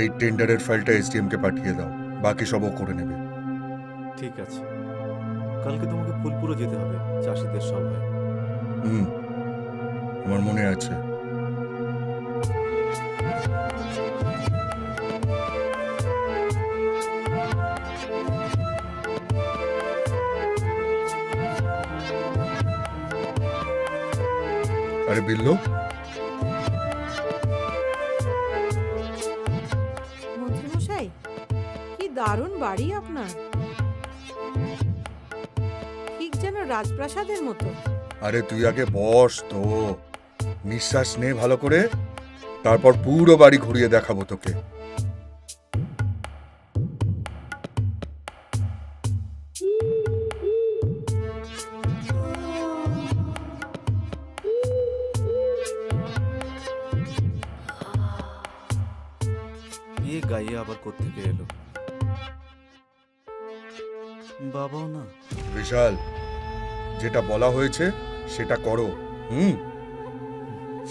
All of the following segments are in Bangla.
এই টেন্ডারের ফাইলটা এসডিএম কে পাঠিয়ে দাও, বাকি সব ও করে নেবে। ঠিক আছে, কালকে তোমাকে ফুলপুরে যেতে হবে চাষিদের সভায়। আমার মনে আছে। আরে বিল্লু, মন্ত্রীমশাই, কি দারুণ বাড়ি আপনার, ঠিক যেন রাজপ্রাসাদের মতো। আরে তুই আগে বস তো, নিঃশ্বাস নে ভালো করে, তারপর পুরো বাড়ি ঘুরিয়ে দেখাবো তোকে। বিয়ে গাইয়ে আবার কোত্থেকে এলো? বাবাও না। বিশাল, যেটা বলা হয়েছে সেটা করো।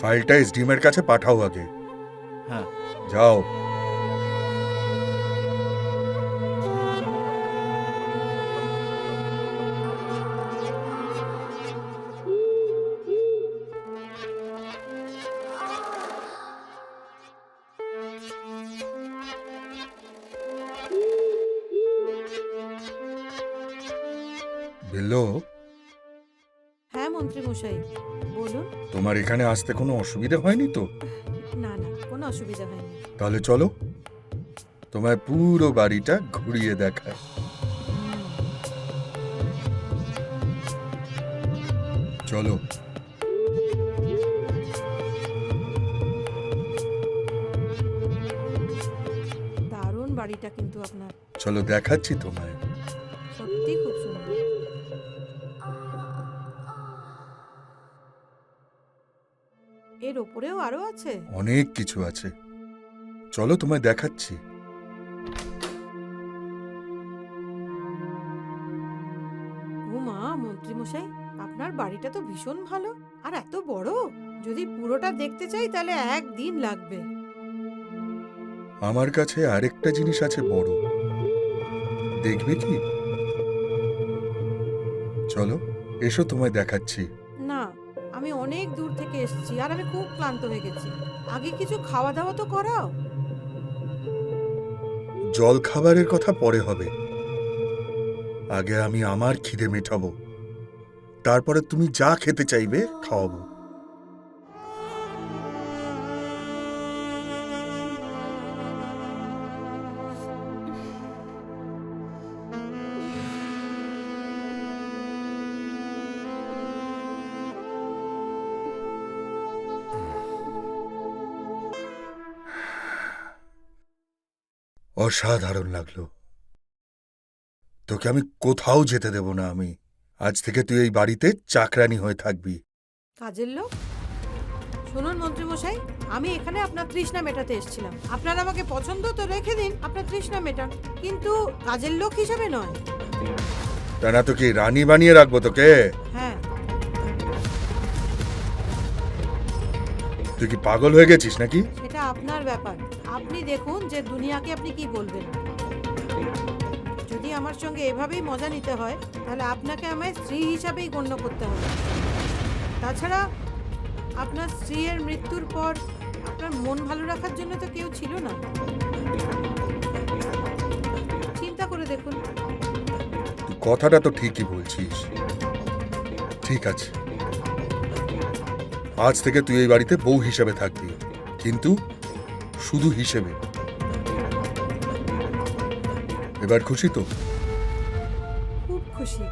ফাইলটা এসডিএম এর কাছে পাঠাও আগে। হ্যাঁ, যাও। বিল্লু, হ্যাঁ মন্ত্রীমশাই, বলুন। তোমার এখানে আসতে কোনো অসুবিধা হয়নি তো? না না, কোনো অসুবিধা হয়নি। তাহলে চলো, তোমায় পুরো বাড়িটা ঘুরিয়ে দেখায়। চলো। দারুণ বাড়িটা কিন্তু আপনার, চলো দেখাচ্ছি তোমায়। সত্যি খুব সুন্দর। এর ওপরেও আরো আছে? অনেক কিছু আছে, চলো তোমায় দেখাচ্ছি। ও মা, মন্ত্রীমশাই, আপনার বাড়িটা তো ভীষণ ভালো, আর এত বড়। যদি পুরোটা দেখতে চাই তাহলে একদিন লাগবে। আমার কাছে আরেকটা জিনিস আছে বড়, দেখবে কি? চলো, এসো তোমায় দেখাচ্ছি। না, আমি অনেক দূর থেকে এসেছি আর আমি খুব ক্লান্ত হয়ে গেছি। আগে কিছু খাওয়া দাওয়া তো করাও। জল খাবারের কথা পরে হবে, আগে আমি আমার খিদে মেটাবো, তারপরে তুমি যা খেতে চাইবে খাওয়াবো। অসাধারণ লাগলো, তোকে আমি কোথাও যেতে দেব না। আমি আজ থেকে তুই এই বাড়িতে চাকরানি হয়ে থাকবি। কাজের লোক? শুনুন মন্ত্রীমশাই, আমি এখানে আপনার তৃষ্ণা মেটাতে এসেছিলাম। আপনার আমাকে পছন্দ তো রেখে দিন, আপনার তৃষ্ণা মেটান, কিন্তু কাজের লোক হিসাবে নয়। তা না তো কি রানী বানিয়ে রাখবো তোকে? হ্যাঁ। তুই কি পাগল হয়ে গেছিস নাকি? সেটা আপনার ব্যাপার। আপনি দেখুন যে দুনিয়াকে আপনি কি বলবেন। যদি আমার সঙ্গে এভাবেই মজা নিতে হয় তাহলে আপনাকে আমায় স্ত্রী হিসাবেই গণ্য করতে হবে। তাছাড়া আপনার স্ত্রীর মৃত্যুর পর আপনার মন ভালো রাখার জন্য তো কেউ ছিল না। চিন্তা করে দেখুন। তুই কথাটা তো ঠিকই বলছিস। ঠিক আছে, আজ থেকে তুই এই বাড়িতে বউ হিসেবে থাকবি, কিন্তু শুধু হিসেবে। এবার খুশি তো? খুব খুশি।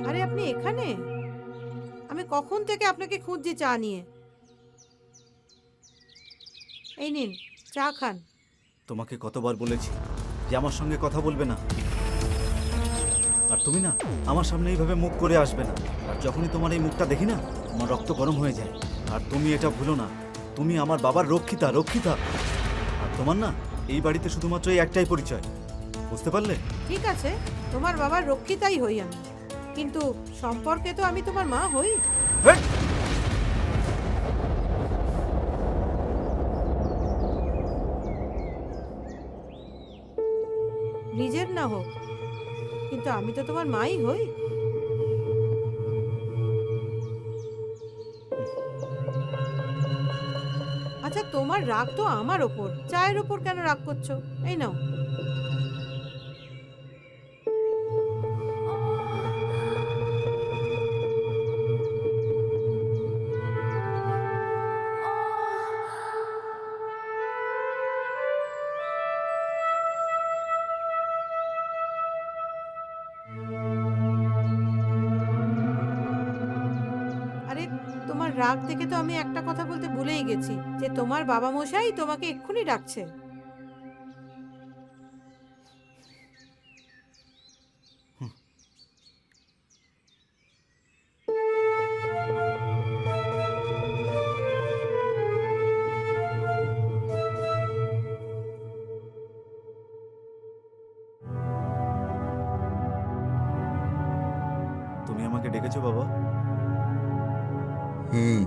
আরে আপনি এখানে? আমি কখন থেকে আপনাকে খুঁজছি চা নিয়ে। এই নিন চা খান। তোমাকে কতবার বলেছি যে আমার সঙ্গে কথা বলবে না, আর তুমি না আমার সামনে এইভাবে মুখ করে আসবে না। আর যখনই তোমার এই মুখটা দেখি না, আমার রক্ত গরম হয়ে যায়। আর তুমি এটা ভুলো না, তুমি আমার বাবার রক্ষিতা, রক্ষিতা। আর তোমার না এই বাড়িতে শুধুমাত্র এই একটাই পরিচয়, বুঝতে পারলে? ঠিক আছে, তোমার বাবার রক্ষিতাই হই আমি, কিন্তু সম্পর্কে তো আমি তোমার মা হই। হেই! নিজের না হোক, কিন্তু আমি তো তোমার মাই হই। আচ্ছা, তোমার রাগ তো আমার ওপর, চায়ের ওপর কেন রাগ করছো? এই নাও। আরে, তোমার রাগ দেখে তো আমি একটা কথা বলতে ভুলেই গেছি, যে তোমার বাবা মশাই তোমাকে এক্ষুনি ডাকছে। তুমি আমাকে ডেকেছো বাবা? হুম।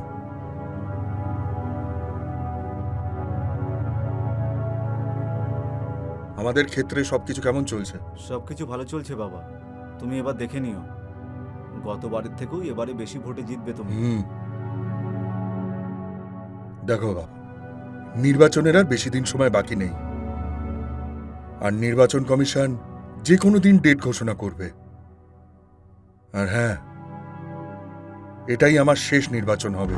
আমাদের ক্ষেত্রে সবকিছু কেমন চলছে? সবকিছু ভালো চলছে বাবা, তুমি এবার দেখে নিও। গতবারের থেকেও এবারে বেশি ভোটে জিতবে তুমি। দেখো বাবা, নির্বাচনের আর বেশি দিন সময় বাকি নেই, আর নির্বাচন কমিশন যে কোনো দিন ডেট ঘোষণা করবে। আর হ্যাঁ, এটাই আমার শেষ নির্বাচন হবে,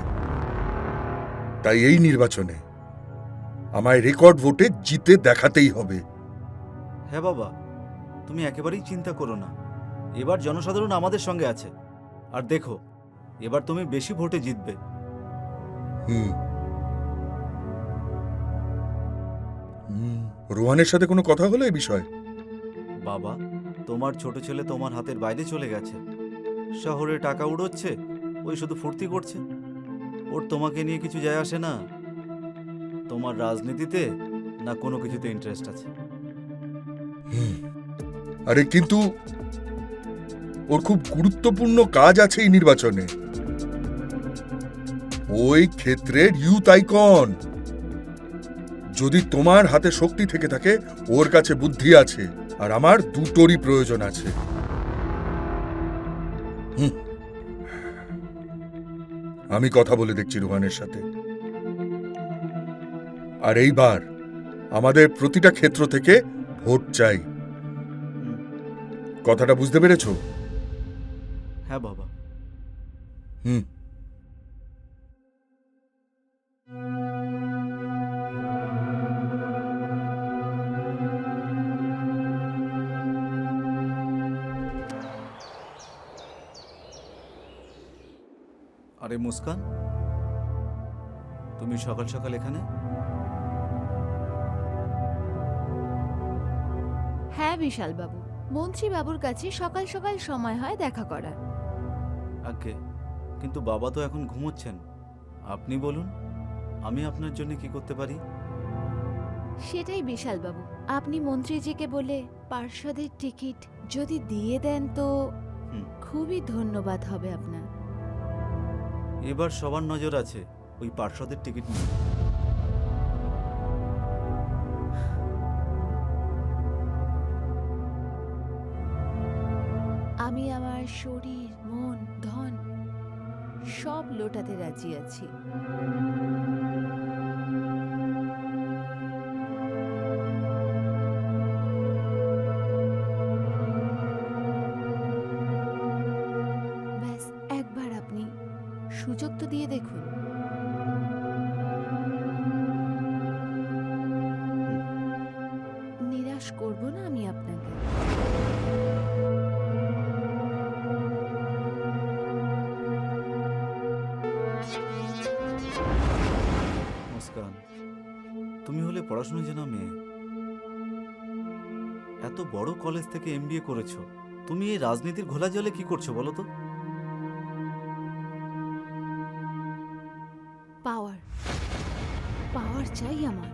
তাই এই নির্বাচনে আমায় রেকর্ড ভোটে জিতে দেখাতেই হবে। হ্যাঁ বাবা, তুমি একেবারেই চিন্তা করো না, এবার জনসাধারণ আমাদের সঙ্গে আছে। আর দেখো, এবার তুমি বেশি ভোটে জিতবে। হুম। রোহানের সাথে কোনো কথা হলো এই বিষয়ে? বাবা, তোমার ছোট ছেলে তোমার হাতের বাইরে চলে গেছে, শহরে টাকা উড়োচ্ছে, ওই শুধু ফুর্তি করছে। ওর তোমাকে নিয়ে কিছু যায় আসে না। তোমার রাজনীতিতে না কোনো কিছুতে ইন্টারেস্ট আছে। আরে কিন্তু ওর খুব গুরুত্বপূর্ণ কাজ আছে এই নির্বাচনে। ওই ক্ষেত্রের ইউথ আইকন। যদি তোমার হাতে শক্তি থেকে থাকে, ওর কাছে বুদ্ধি আছে, আর আমার দুটোরই প্রয়োজন আছে। আমি কথা বলে দেখছি রোহানের সাথে। আর এইবার আমাদের প্রতিটা ক্ষেত্র থেকে ভোট চাই। কথাটা বুঝতে পেরেছো? হ্যাঁ বাবা। হুম। আরে মুস্কান, তুমি সকাল সকাল এখানে? হ্যাঁ বিশাল বাবু, মন্ত্রী বাবুর কাছে সকাল সকাল সময় হয় দেখা করার। আজ্ঞে, কিন্তু বাবা তো এখন ঘুমোচ্ছেন। আপনি বলুন, আমি আপনার জন্য কি করতে পারি? সেটাই বিশাল বাবু, আপনি মন্ত্রীজিকে বলে পার্ষদের টিকিট যদি দিয়ে দেন তো হুম। খুবই ধন্যবাদ হবে আপনার। এবার সবার নজর আছে ওই পার্ষদের টিকিট নিয়ে। আমি আমার শরীর, মন, ধন সব লোটাতে রাজি আছি। ব্যাস একবার আপনি সুযোগ তো দিয়ে দেখুন। নিরাশ করব না আমি আপনাকে। মুস্কান, তুমি হলে পড়াশোনা জানা মেয়ে। এত বড় কলেজ থেকে এমবিএ করেছো, তুমি এই রাজনীতির ঘোলা জলে কি করছো বলো তো? পাওয়ার পাওয়ার চাই আমার।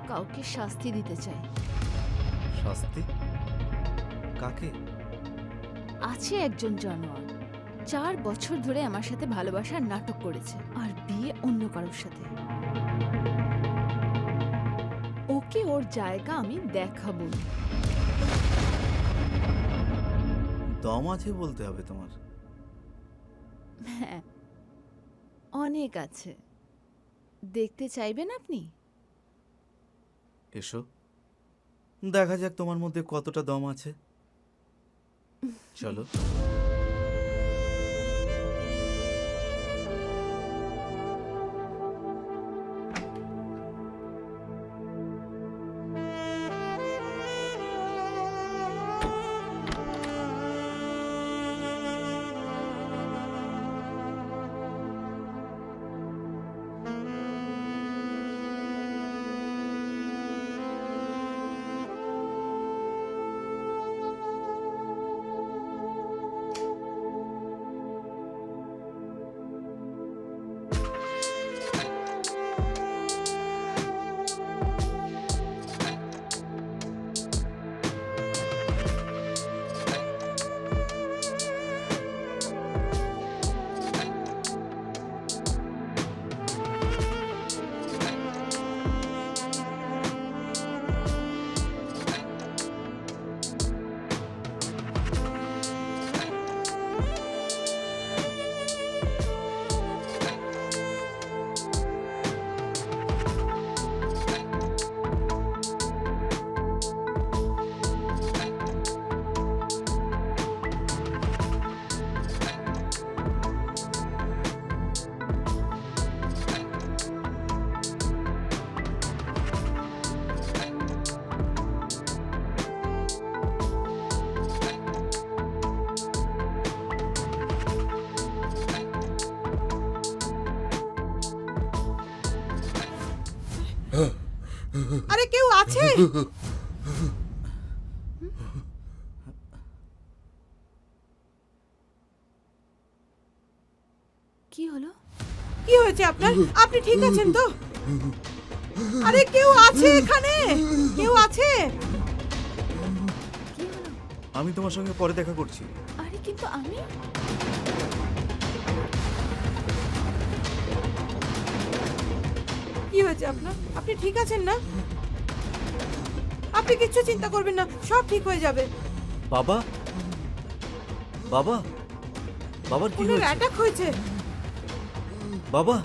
কাউকে শাস্তি দিতে চাই। শাস্তি? কাকে? আছে একজন জানোয়ার, 4 বছর ধরে আমার সাথে ভালোবাসার নাটক করেছে আর বিয়ে অন্য কারোর সাথে। ওকে ওর জায়গা আমি দেখাবো। দম আছে বলতে হবে তোমার। হ্যাঁ, অনেক আছে। দেখতে চাইবেন আপনি? এসো, দেখা যাক তোমার মধ্যে কতটা দম আছে। চলো। আরে কেউ আছে? কি হলো? কি হয়েছে আপনার? আপনি ঠিক আছেন তো? আরে কেউ আছে এখানে? কেউ আছে? কি হলো? আমি তোমার সঙ্গে পরে দেখা করছি। আরে কিন্তু আমি কি হয়েছে আপনার? আপনি ঠিক আছেন না? আপনি কিচ্ছু চিন্তা করবেন না, সব ঠিক হয়ে যাবে। বাবা, বাবা, বাবার কি ওনার হয়েছে? অ্যাটাক হয়েছে। বাবা,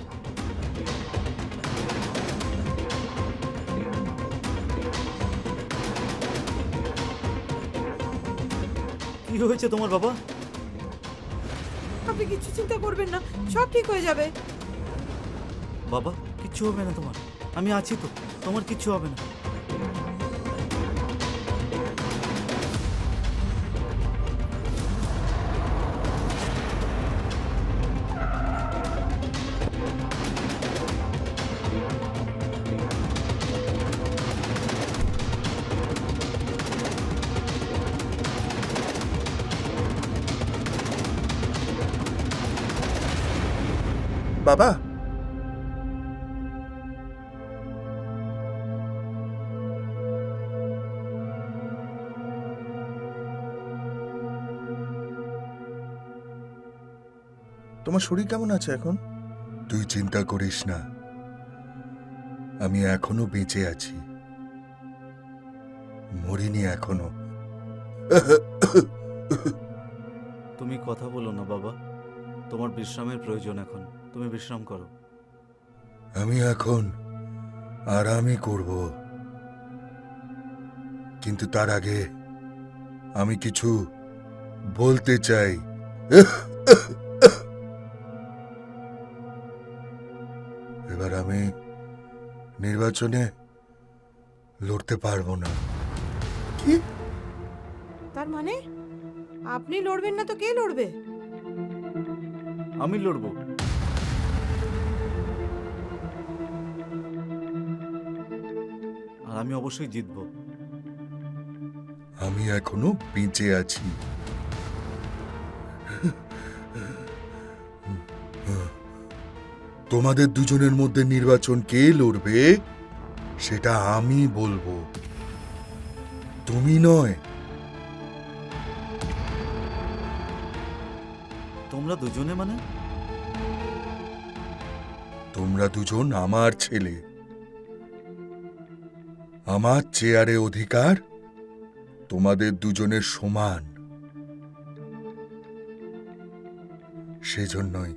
কি হয়েছে তোমার বাবা? আপনি কিচ্ছু চিন্তা করবেন না, সব ঠিক হয়ে যাবে। বাবা, কিচ্ছু হবে না তোমার। আমি আছি তো, তোমার কিচ্ছু হবে না। বাবা, তোমার শরীর কেমন আছে এখন? তুই চিন্তা করিস না, আমি এখনো বেঁচে আছি, মরিনি এখনো। তুমি কথা বলো না বাবা, তোমার বিশ্রামের প্রয়োজন এখন, তুমি বিশ্রাম করো। আমি এখন আরামই করব, কিন্তু তার আগে আমি কিছু বলতে চাই। এবার আমি নির্বাচনে লড়তে পারবো না। কি? তার মানে আপনি লড়বেন না তো কে লড়বে? আমি লড়বো। আর আমি অবশ্যই জিতবো। আমি এখনো বেঁচে আছি। তোমাদের দুজনের মধ্যে নির্বাচন কে লড়বে সেটা আমি বলবো, তুমি নয়। তোমরা দুজনে মানে? তোমরা দুজন আমার ছেলে, আমার চেয়ারে অধিকার তোমাদের দুজনের সমান। সেজন্যই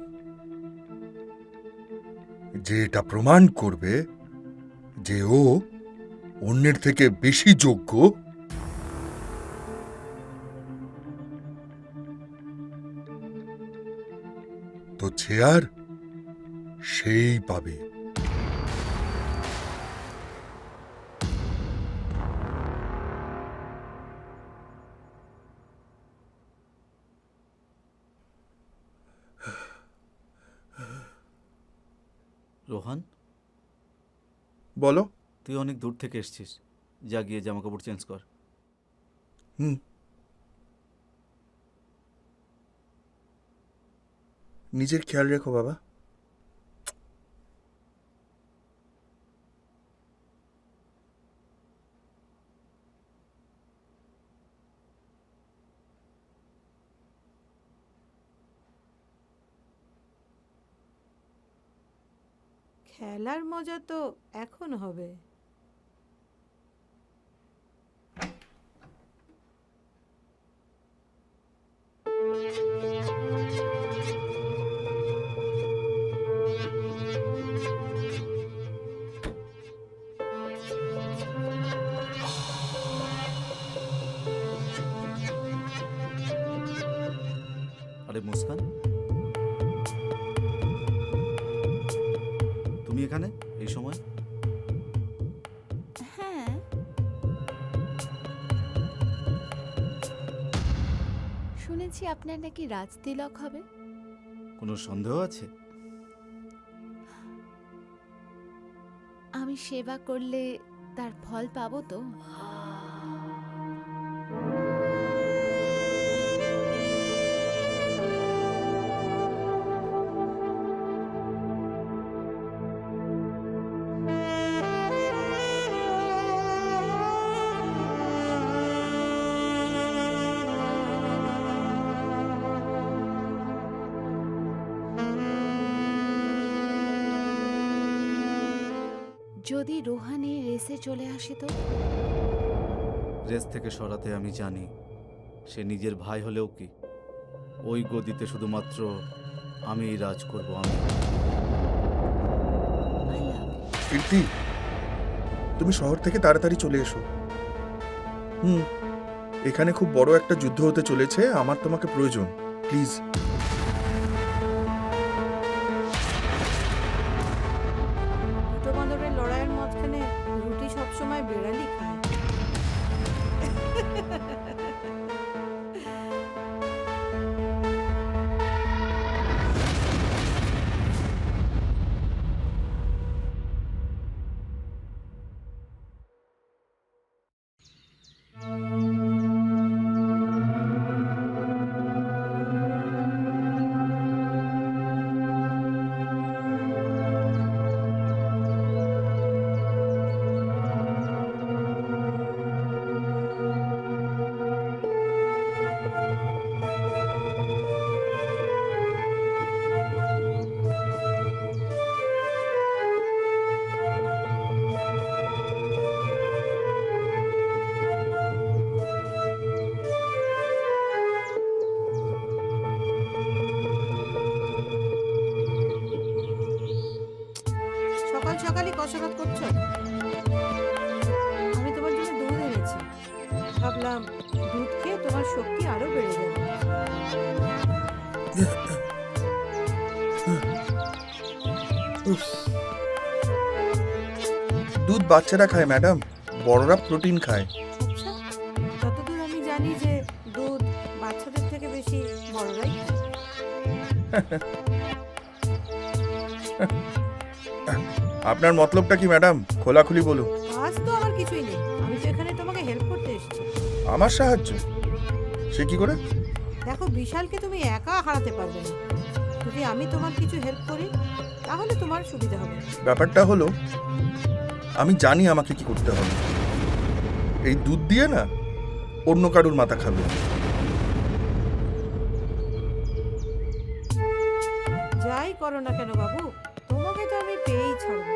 যে এটা প্রমাণ করবে যে ও অন্যের থেকে বেশি যোগ্য, তো চেয়ার সেই পাবে। রোহান, বলো। তুই অনেক দূর থেকে এসেছিস, যা গিয়ে জামা কাপড় চেঞ্জ কর। হুম, নিজের খেয়াল রেখো বাবা। খেলার মজা তো এখন হবে। আরে মুস্কান, তুমি এখানে এই সময়? হ্যাঁ, শুনেছি আপনার নাকি রাজতিলক হবে। কোনো সন্দেহ আছে? আমি সেবা করলে তার ফল পাবো তো? যদি রোহানি রেসে চলে আসে তো? রেস থেকে সরাতে আমি জানি, সে নিজের ভাই হলেও কি, ওই গদিতে শুধুমাত্র আমিই রাজ করব। আমি I love you. কীর্তি, তুমি শহর থেকে তাড়াতাড়ি চলে এসো। এখানে খুব বড় একটা যুদ্ধ হতে চলেছে, আমার তোমাকে প্রয়োজন, প্লিজ। দুটো বাঁদরের লড়াইয়ের মাঝখানে রুটি সবসময় বেড়ালি খায়। কসরত করছো? আমি তোমার জন্য দুধ এনেছি, ভাবলাম দুধ খেয়ে তোমার শক্তি আরো বেড়ে যাবে। উফ। দুধ বাচ্চারা খায় ম্যাডাম, বড়রা প্রোটিন খায়। আচ্ছা, যতদূর আমি জানি যে দুধ বাচ্চাদের থেকে বেশি বড়রাই খায়। আপনার মতলবটা কি ম্যাডাম, খোলাখুলি বলুন। আজ তো আমার কিছুই নেই, আমি তো এখানে তোমাকে হেল্প করতে এসেছি। আমার সাহায্য? সে কি করে? দেখো, বিশালকে তুমি একা হারাতে পারবে না। যদি আমি তোমার কিছু হেল্প করি তাহলে তোমার সুবিধা হবে। ব্যাপারটা হলো, আমি জানি আমাকে কি করতে হবে। এই দুধ দিয়ে না অন্য কারুর মাথা খাবে। যাই করো না কেন বাবু, তোমাকে তো আমি পেয়েই ছাড়বো।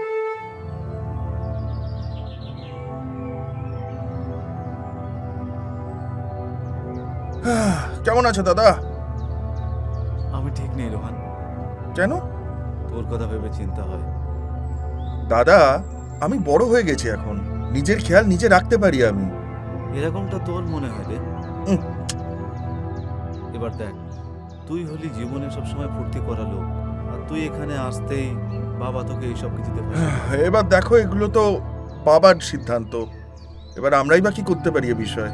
কেমন আছো দাদা? আমি ঠিক নেই রোহান, কেন? তোর কথা ভেবে চিন্তা হয়। দাদা, আমি বড় হয়ে গেছি এখন, নিজের খেয়াল নিজে রাখতে পারি আমি। এরকমটা তোর মনে হয় রে? উম। এবার দেখ, তুই হলি জীবনে সবসময় ফুর্তি করা লোক, আর তুই এখানে আসতেই বাবা তোকে এইসব কিছুতে ফাঁসিয়ে দিল। এবার দেখো, এগুলো তো বাবার সিদ্ধান্ত, এবার আমরাই বা কি করতে পারি এ বিষয়ে?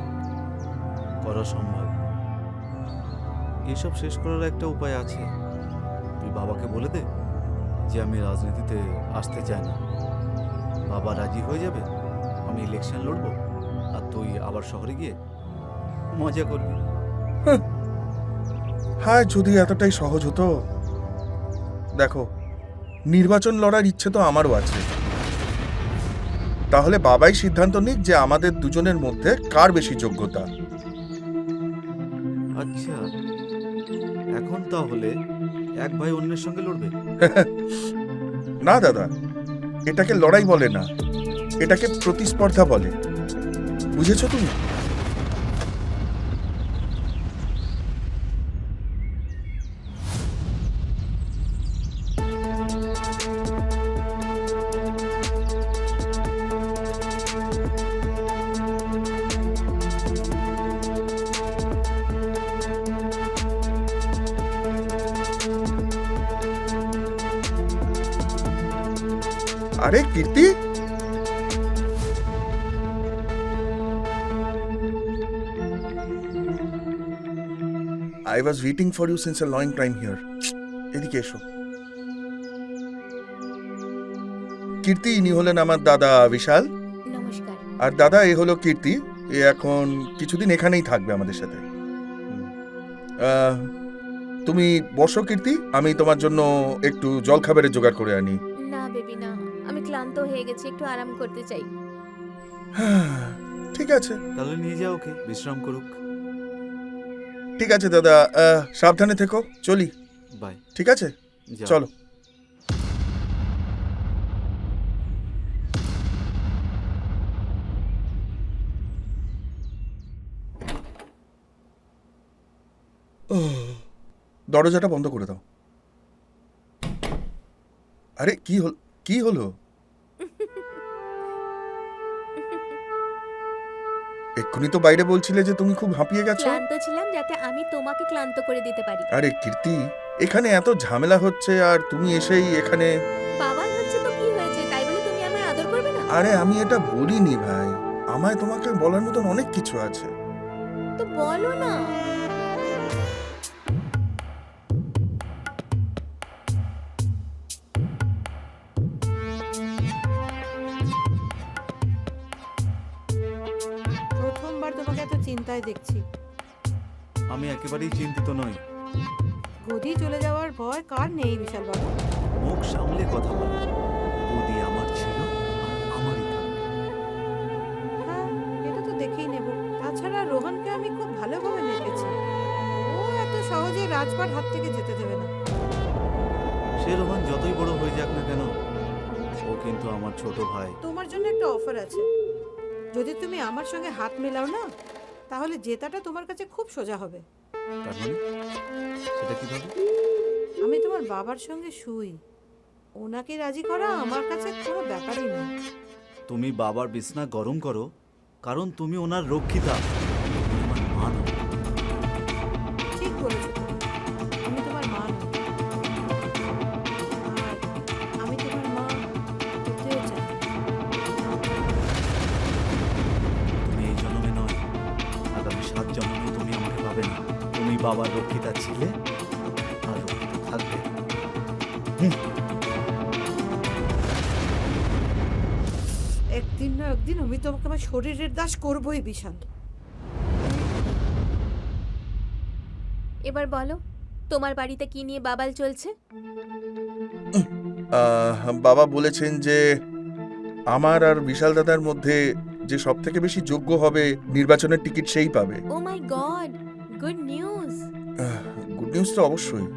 করা সম্ভব। এসব শেষ করার একটা উপায় আছে। তুই বাবাকে বলে দে যে আমি রাজনীতিতে আসতে চাই না। বাবা রাজি হয়ে যাবে, আমি ইলেকশন লড়বো, আর তুই আবার শহরে গিয়ে মজা করবি। হ্যাঁ, যদি এতটাই সহজ হতো। দেখো, নির্বাচন লড়ার ইচ্ছে তো আমারও আছে। তাহলে বাবাই সিদ্ধান্ত নিক যে আমাদের দুজনের মধ্যে কার বেশি যোগ্যতা। আচ্ছা, এখন তাহলে এক ভাই অন্যের সঙ্গে লড়বে? না দাদা, এটাকে লড়াই বলে না, এটাকে প্রতিস্পর্ধা বলে। বুঝেছো তুমি? আরে কীর্তি, I was waiting for you since a long time here. এদিকে এসো। কীর্তি, ইনি হলেন আমার দাদা বিশাল। নমস্কার। আর দাদা, এ হলো কীর্তি। এ এখন কিছুদিন এখানেই থাকবে আমাদের সাথে। তুমি বসো কীর্তি, আমি তোমার জন্য একটু জলখাবারের জোগাড় করে আনি। না বেবি না, আমি ক্লান্ত হয়ে গেছি, একটু আরাম করতে চাই। ঠিক আছে, তাহলে নিয়ে যাও, ওকে বিশ্রাম করুক। ঠিক আছে দাদা, সাবধানে থেকো, চলি। বাই। ঠিক আছে, যাও। চলো। দরজাটা বন্ধ করে দাও। আরে কি হল, কি হলো? এক্ষুনি তো বাইরে বলছিলে যে তুমি খুব হাঁপিয়ে গেছো। ক্লান্ত ছিলাম যাতে আমি তোমাকে ক্লান্ত করে দিতে পারি। আরে কীর্তি, এখানে এত ঝামেলা হচ্ছে আর তুমি এসেই এখানে। বাবা হচ্ছে তো কি হয়েছে, তাই বলে তুমি আমায় আদর করবে না? আরে আমি এটা বলিনি ভাই, আমায় তোমাকে বলার মতন অনেক কিছু আছে। তো বলো না। প্রথমবার তোমাকে এত চিন্তায় দেখছি। আমি একেবারেই চিন্তিত নই। গদি চলে যাওয়ার ভয় কার নেই বিশাল বাবু? মুখ সামলে কথা বলো। বৌদি আমার ছিল আর আমারই থাকবে। হ্যাঁ, এটা তো দেখেই নেব। তাছাড়া রোহনকে আমি খুব ভালোভাবে মেপেছি, ও এত সহজে রাজপাট হাত থেকে যেতে দেবে না। সে রোহন যতই বড় হয়ে যাক না কেন, ও কিন্তু আমার ছোট ভাই। তোমার জন্য একটা অফার আছে। যদি তুমি আমার সঙ্গে হাত মেলাও না, তাহলে জেতাটা তোমার কাছে খুব সোজা হবে। তার মানে সেটা কিভাবে? আমি তোমার বাবার সঙ্গে শুই, ওনাকে রাজি করা আমার কাছে কোনো ব্যাপারই না। তুমি বাবার বিছনা গরম করো, কারণ তুমি ওনার রক্ষিতা, তুমি আমার মা নও। ঠিক বলেছো তুমি। আমি তোমার মা নই। আর আমি তোমার মা হতেও চাই। তুমি এই জন্মে নয়, আগামী 7 জন্মে তুমি আমাকে পাবে না। তুমি বাবার রক্ষিতা ছিলে আর রক্ষিতা থাকবে। একদিন না একদিন আমি তোমাকে আমার শরীরের দাস করবোই বিশাল। এবার বলো, তোমার বাড়িতে কি নিয়ে বাবাল চলছে? বাবা বলেছেন যে আমার আর বিশাল দাদার মধ্যে যে সব থেকে বেশি যোগ্য হবে নির্বাচনের টিকিট সেই পাবে। Oh my god, good news. Good news তো অবশ্যই,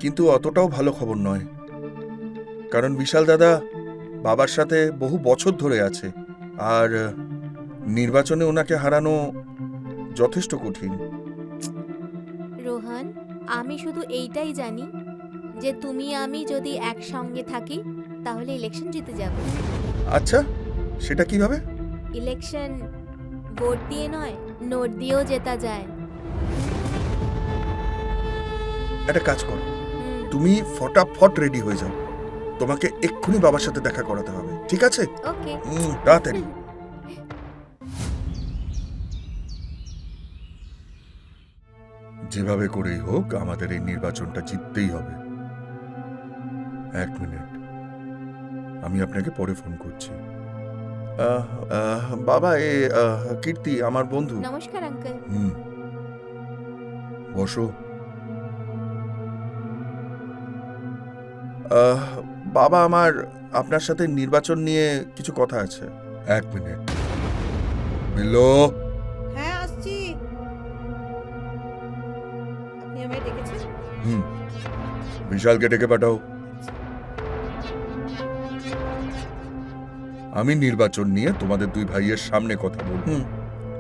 কিন্তু অতটাও ভালো খবর নয়, কারণ বিশাল দাদা বাবার সাথে বহু বছর ধরে আছে, আর নির্বাচনে ওনাকে হারানো যথেষ্ট কঠিন। রোহন, আমি শুধু এইটাই জানি যে তুমি আমি যদি একসঙ্গে থাকি তাহলে ইলেকশন জিতে যাব। আচ্ছা, সেটা কিভাবে? ইলেকশন ভোট দিয়ে নয়, নোট দিয়েও জেতা যায়। একটা কাজ করো, হুম, তুমি ফটাফট রেডি হয়ে যাও, তোমাকে এক্ষুনি বাবার সাথে দেখা করাতে হবে, ঠিক আছে? ওকে। তাড়াতাড়ি। যেভাবে করেই হোক আমাদের এই নির্বাচনটা জিততেই হবে। 1 মিনিট, আমি আপনাকে পরে ফোন করছি। বাবা, কীর্তি আমার বন্ধু। নমস্কার আঙ্কেল। হুম, বসো। বাবা, আমার আপনার সাথে নির্বাচন নিয়ে কিছু কথা আছে। 1 মিনিট। বিল্লো, হ্যাঁ, আসছি। আপনি আমায় ডেকেছেন? হুম, বিশালকে ডেকে পাঠাও। আমি নির্বাচন নিয়ে তোমাদের 2 ভাইয়ের সামনে কথা বলবো।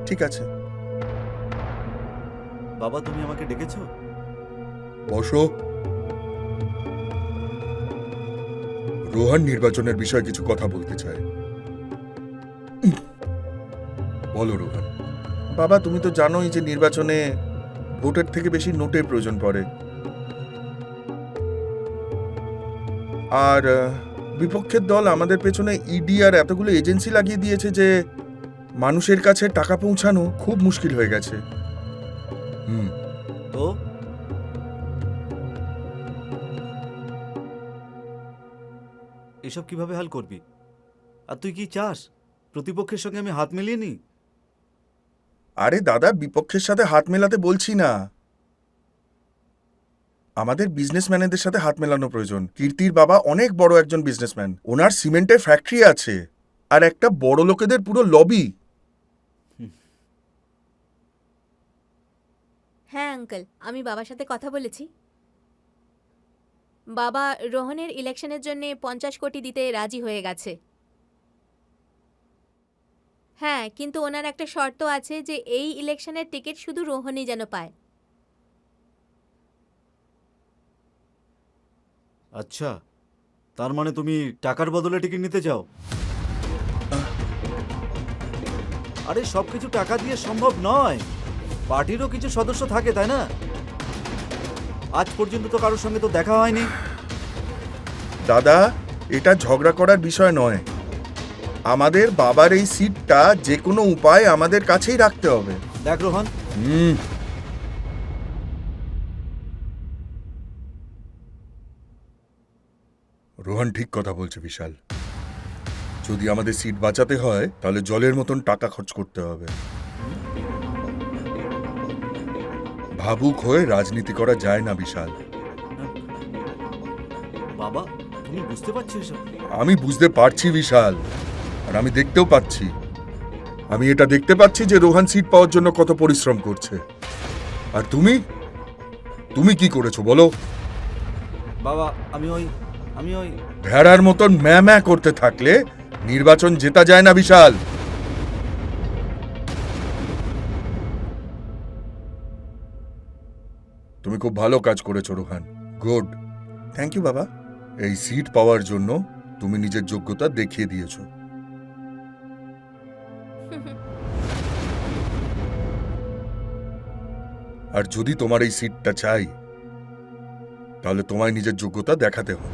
ঠিক আছে। বাবা, তুমি আমাকে ডেকেছো? বসো। রোহন নির্বাচনের বিষয়ে কিছু কথা বলতে চায়। বলো রোহন। বাবা, তুমি তো জানোই যে নির্বাচনে ভোটের থেকে বেশি নোটের প্রয়োজন পড়ে, আর বিপক্ষের দল আমাদের পেছনে ইডি আর এতগুলো এজেন্সি লাগিয়ে দিয়েছে যে মানুষের কাছে টাকা পৌঁছানো খুব মুশকিল হয়ে গেছে। হুম, তো এসব কিভাবে হাল করবি? আর তুই কি চাস প্রতিপক্ষের সঙ্গে আমি হাত মিলিয়ে নিই? আরে দাদা, বিপক্ষের সাথে হাত মেলাতে বলছি না, আমাদের বিজনেসম্যানদের সাথে হাত মেলানো প্রয়োজন। কীর্তির বাবা অনেক বড় একজন বিজনেসম্যান, ওনার সিমেন্টের ফ্যাক্টরি আছে, আর একটা বড় লোকেদের পুরো লবি। হ্যাঁ আঙ্কেল, আমি বাবার সাথে কথা বলেছি। বাবা রোহনের ইলেকশনের জন্য 50 কোটি দিতে রাজি হয়ে গেছে। হ্যাঁ, কিন্তু ওনার একটা শর্ত আছে যে এই ইলেকশনের টিকিট শুধু রোহনই যেন পায়। আচ্ছা, তার মানে তুমি টাকার বদলে টিকিট নিতে চাও? আরে সবকিছু টাকা দিয়ে সম্ভব নয়, পার্টিরও কিছু সদস্য থাকে, তাই না? আজ পর্যন্ত তো কারোর সঙ্গে তো দেখা হয়নি। দাদা, এটা ঝগড়া করার বিষয় নয়, আমাদের বাবার এই সিটটা যে কোনো উপায় আমাদের কাছেই রাখতে হবে। দেখ রোহন, হুম, রোহন ঠিক কথা বলছে বিশাল। যদি আমাদের সিট বাঁচাতে হয় তাহলে জলের মতন টাকা খরচ করতে হবে। ভাবুক হয়ে রাজনীতি করা যায় না বিশাল। বাবা, তুমি বুঝতে পারছো এসব? আমি বুঝতে পারছি বিশাল, আর আমি দেখতেও পাচ্ছি। আমি এটা দেখতে পাচ্ছি যে রোহন সিট পাওয়ার জন্য কত পরিশ্রম করছে। আর তুমি তুমি কি করেছো বলো? বাবা, আমি ওই ভেড়ার মতন ম্যা ম্যা করতে থাকলে নির্বাচন জেতা যায় না বিশাল। তুমি খুব ভালো কাজ করেছো রোহান, গুড। থ্যাংক ইউ বাবা। এই সিট পাওয়ার জন্য তুমি নিজের যোগ্যতা দেখিয়ে দিয়েছো। আর যদি তোমার এই সিটটা চাই, তাহলে তোমায় নিজের যোগ্যতা দেখাতে হবে।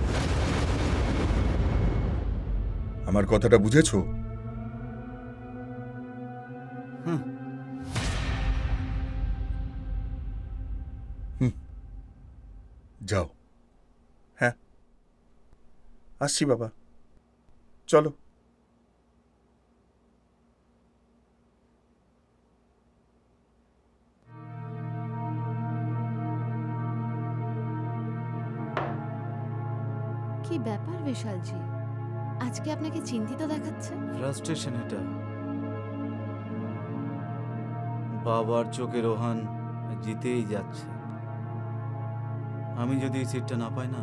আমার কথাটা বুঝেছো? যাও। হ্যাঁ, আসছি বাবা, চলো। কি ব্যাপার বিশালজি, আজকে আপনাকে চিন্তিত দেখাচ্ছে? ফ্রাস্ট্রেশন এটা। বাবার চোখে রোহান জিতেই যাচ্ছে। আমি যদি এই সিটটা না পাই না,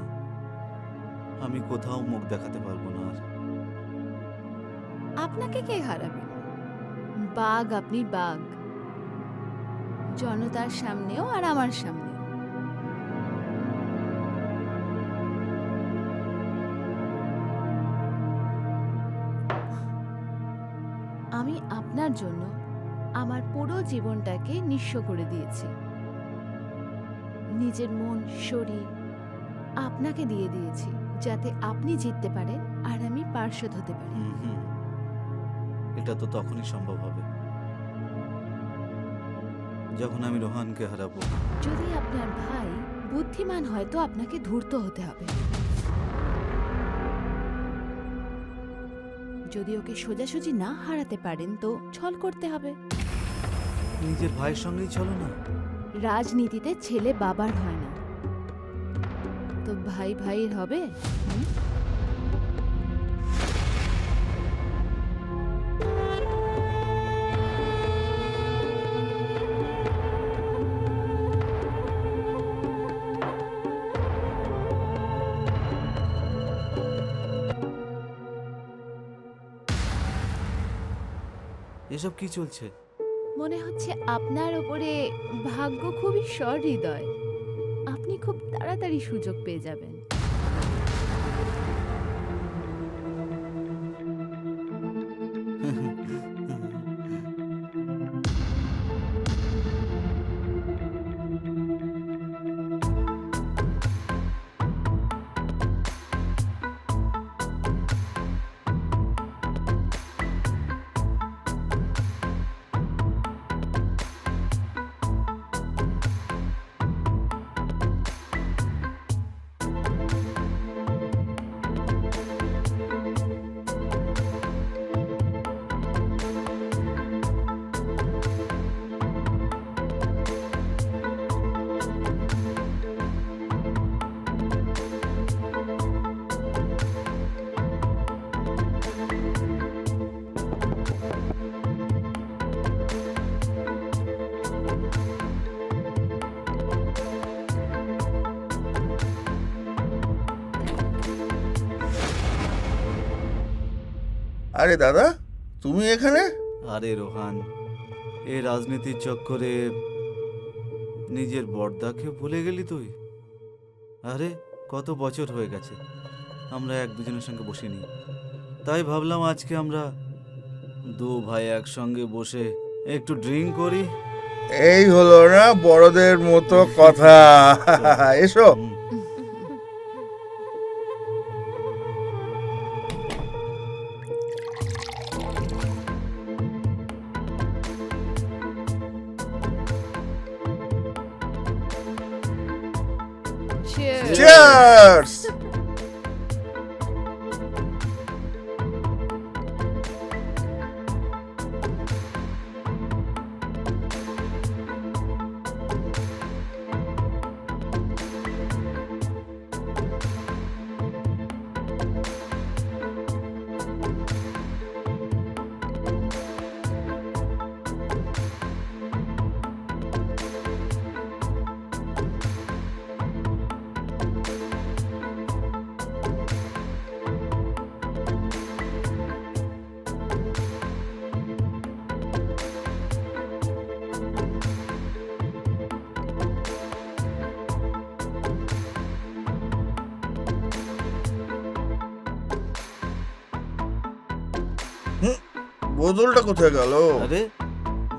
আমি কোথাও মুখ দেখাতে পারবো না আর। আপনাকে কে হারাবে? বাঘ আপনি, বাঘ, জনতার সামনেও আর আমার সামনেও। আমি আপনার জন্য আমার পুরো জীবনটাকে নিঃস্ব করে দিয়েছি। নিজের মন, শরীর আপনাকে দিয়ে দিয়েছি, যাতে আপনি জিততে পারেন আর আমি পার্ষদ হতে পারি। এটা তো তখনই সম্ভব হবে যখন আমি রোহানকে হারাবো। যদি আপনার ভাই বুদ্ধিমান হয় তো আপনাকে ধূর্ত হতে হবে। যদি ওকে সোজাসুজি না হারাতে পারেন তো ছল করতে হবে। নিজের ভাইয়ের সঙ্গেই চলো না। রাজনীতিতে ছেলে বাবার হয় না, তো ভাই ভাইয়ের হবে। হুম? এসব কি চলছে? মনে হচ্ছে আপনার ওপরে ভাগ্য খুবই সহৃদয়। আপনি খুব তাড়াতাড়ি সুযোগ পেয়ে যাবেন। আরে দাদা, তুমি এখানে? আরে রোহান, এই রাজনীতির চক্করে নিজের বড়দাকে ভুলে গেলি তুই? আরে কত বছর হয়ে গেছে আমরা এক দুজনের সঙ্গে বসিনি, তাই ভাবলাম আজকে আমরা দু ভাই একসঙ্গে বসে একটু ড্রিঙ্ক করি। এই হলো না বড়দের মতো কথা। এসো। হুম, Cheers! চিয়ার্স। বোতলটা কোথায় গেল? আরে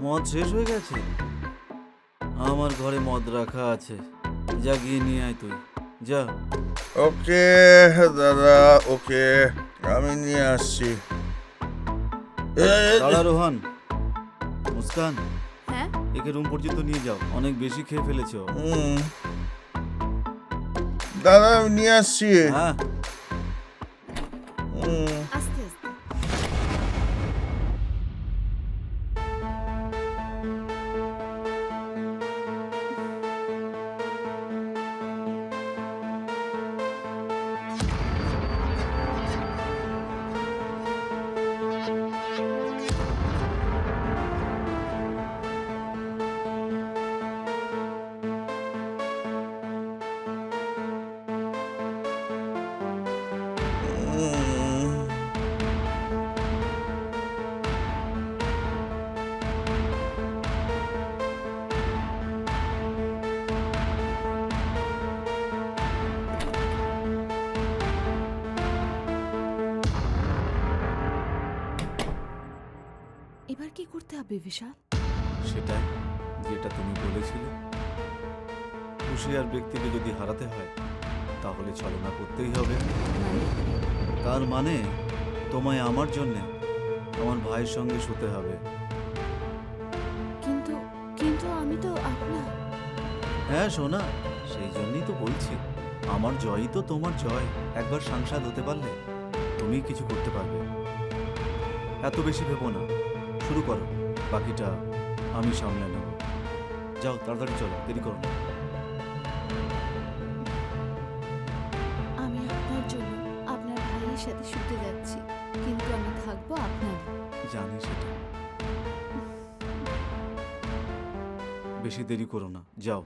মদ শেষ হয়ে গেছে। আমার ঘরে মদ রাখা আছে, যা গিয়ে নিয়ে আয় তুই, যা। ওকে দাদা, ওকে, আমি নিয়ে আসছি। দাঁড়া রোহন, মুস্কান, হ্যাঁ একে রুম পর্যন্ত নিয়ে যাও, অনেক বেশি খেয়ে ফেলেছো। দাদা আমি নিয়ে আসছি। হ্যাঁ, আস্তে আস্তে। এবার কি করতে হবে বিশাল? সেটাই যেটা তুমি বলেছিলে, হুঁশিয়ার ব্যক্তিকে যদি হারাতে হয় তাহলে ছলনা করতেই হবে। তার মানে তোমায় আমার জন্যে আমার ভাইয়ের সঙ্গে শুতে হবে। কিন্তু কিন্তু আমি তো আপনার। হ্যাঁ সোনা, সেই জন্যই তো বলছি, আমার জয়ই তো তোমার জয়। একবার সাংসদ হতে পারলে তুমি কিছু করতে পারবে। এত বেশি ভেবো না, শুরু করো, বাকিটা আমি সামলে নেব। যাও তাড়াতাড়ি চলো, দেরি করো না। আমি আপনার জন্য আপনার ভাইয়ের সাথে শুতে যাচ্ছি, কিন্তু আমি থাকবো আপনার। জানি সেটা। বেশি দেরি করো না, যাও।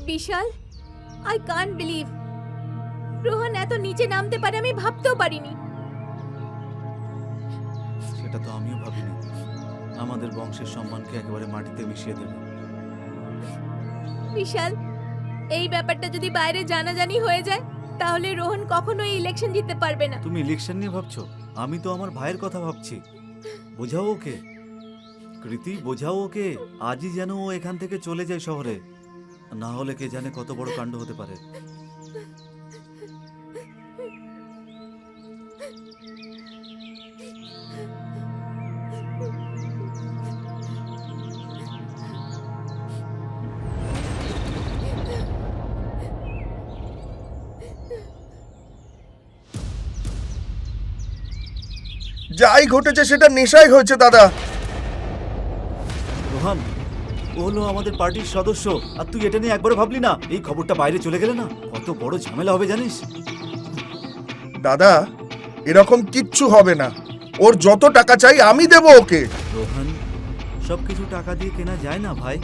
বিশাল, আই কান্ট বিলিভ রোহন এত নিচে নামতে পারে, আমি ভাবতেও পারিনি। সেটা তো আমিও ভাবিনি, আমাদের বংশের সম্মানকে একেবারে মাটিতে মিশিয়ে দেবে। বিশাল, এই ব্যাপারটা যদি বাইরে জানাজানি হয়ে যায় তাহলে রোহন কখনোই ইলেকশন জিততে পারবে না। তুমি ইলেকশন নিয়ে ভাবছো? আমি তো আমার ভাইয়ের কথা ভাবছি। বোঝাও ওকে কৃতি, বোঝাও ওকে। আজই যেন ও এখান থেকে চলে যায় শহরে, না হলে কে জানে কত বড় কাণ্ড হতে পারে। যাই ঘটেছে সেটা নেশাই হয়েছে দাদা। রোহান, ও হলো আমাদের পার্টির সদস্য, আর তুই এটা নিয়ে একবারও ভাবলি না? এই খবরটা বাইরে চলে গেলে না কত বড় ঝামেলা হবে জানিস? দাদা এরকম কিচ্ছু হবে না, ওর যত টাকা চাই আমি দেবো ওকে। রোহন, সব কিছু টাকা দিয়ে কেনা যায় না ভাই।